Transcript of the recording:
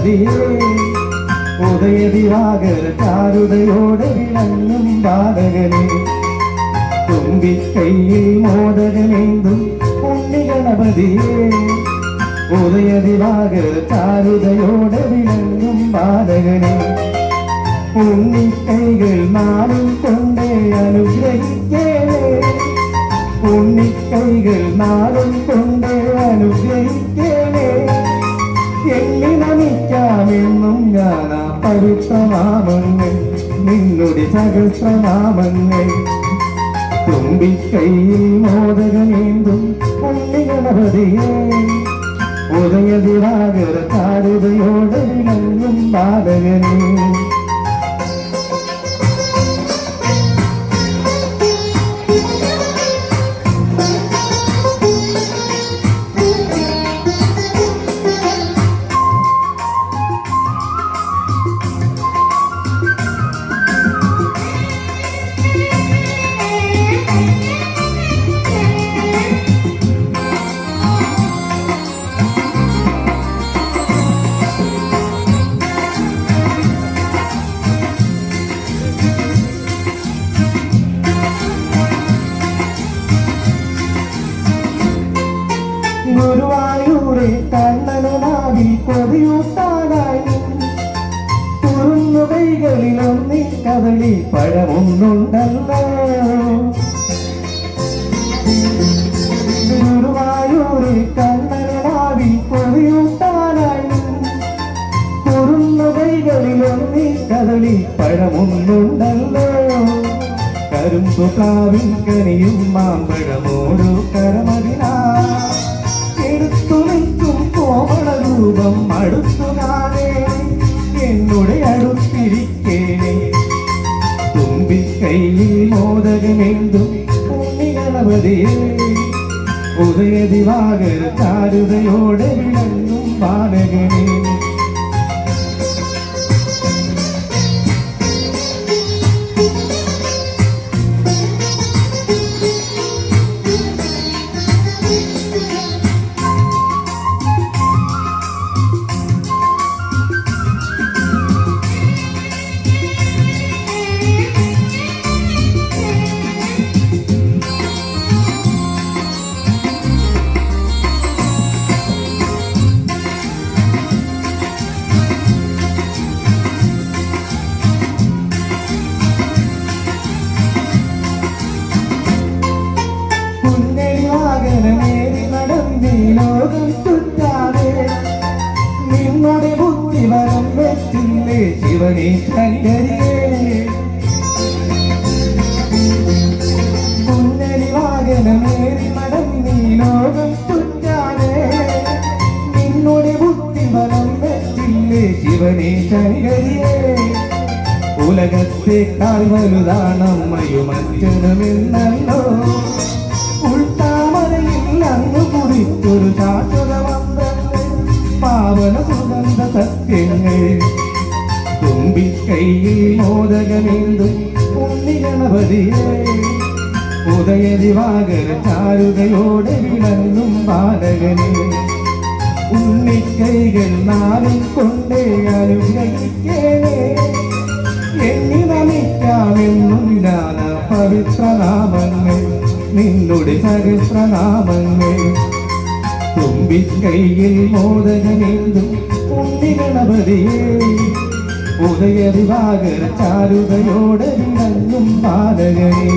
ഗണപതിയേ ഉദയദിവാകര ചാരുതയോടെ വിളങ്ങും ബാലകനെ തുമ്പിക്കൈയിൽ മോദകമേന്തും ഉണ്ണി ഗണപതിയേ ഉദയദിവാകര ചാരുതയോടെ വിളങ്ങും ബാലകനെ ഉണ്ണിക്കൈകൾ നാളും കൊണ്ടേ അനുഗ്രഹിക്കേണേ ഉണ്ണിക്കൈകൾ നാളും കൊണ്ടേ അനുഗ്രഹിക്കേണേ എണ്ണി നമിക്കാമെന്നും ഞാൻ ആ പവിത്രനാമങ്ങൾ നിന്നുടെ സഹസ്രനാമങ്ങൾ തുമ്പിക്കൈയിൽ മോദകമേന്തും ഉണ്ണി ഗണപതിയേ ഉദയദിവാകര ചാരുതയോടെ വിളങ്ങും ബാലകനെ ഗുരുവായൂരെ കണ്ണനാവിൽ കൊതിയൂട്ടാനായി തുറന്നു കൈകളിലൊന്നി കദളി പഴമൊന്നുണ്ടല്ലോ ഗുരുവായൂരെ കണ്ണനാവിൽ കൊതിയൂട്ടാനായി തുറന്നു കൈകളിലൊന്നി കദളി പഴമൊന്നുണ്ടല്ലോ കരുമ്പു കാവിൽ കനിയും മാമ്പഴമോടു കരമതിനാ കോമളരൂപം അടുത്തു കാണേ എന്നുടെ അടുത്തിരിക്കേണേ തുമ്പിക്കൈയിൽ മോദകമേന്തും ഉണ്ണി ഗണപതിയേ ഉദയദിവാകര ചാരുതയോടെ വിളങ്ങും ബാലകനെ നേരി നടന്നീ ലോകം ചുറ്റാതെ നിന്നുടെ ബുദ്ധി വരം വെച്ചില്ലേ ശിവനെ ശങ്കരിയേ കുഞ്ഞരി വാഹനമേറി നടന്നീ ലോകം ചുറ്റാതെ നിന്നുടെ ബുദ്ധി വരം വെച്ചില്ലേ ശിവനെ ശങ്കരിയേ ഉലകത്തേക്കാൾ വലുതാണമ്മയും അച്ഛനുമെന്നല്ലോ അങ്ങ് കുറിച്ചൊരു ശാശ്വത മന്ത്രങ്ങൾ പാവന സുഗന്ധ സത്യങ്ങൾ തുമ്പിക്കൈയിൽ മോദകമേന്തും ഉണ്ണി ഗണപതിയേ ഉദയദിവാകര ചാരുതയോടെ വിളങ്ങും ബാലകനെ ഉണ്ണിക്കൈകൾ നാളും കൊണ്ടേ അനുഗ്രഹിക്കേണേ എണ്ണി നമിക്കാമെന്നും ഞാൻ പവിത്രനാമങ്ങൾ നിന്നുടെ സഹസ്രനാമങ്ങൾ തുമ്പിക്കൈയിൽ മോദകമേന്തും ഉണ്ണി ഗണപതിയേ ഉദയദിവാകര ചാരുതയോടെ വിളങ്ങും ബാലകനെ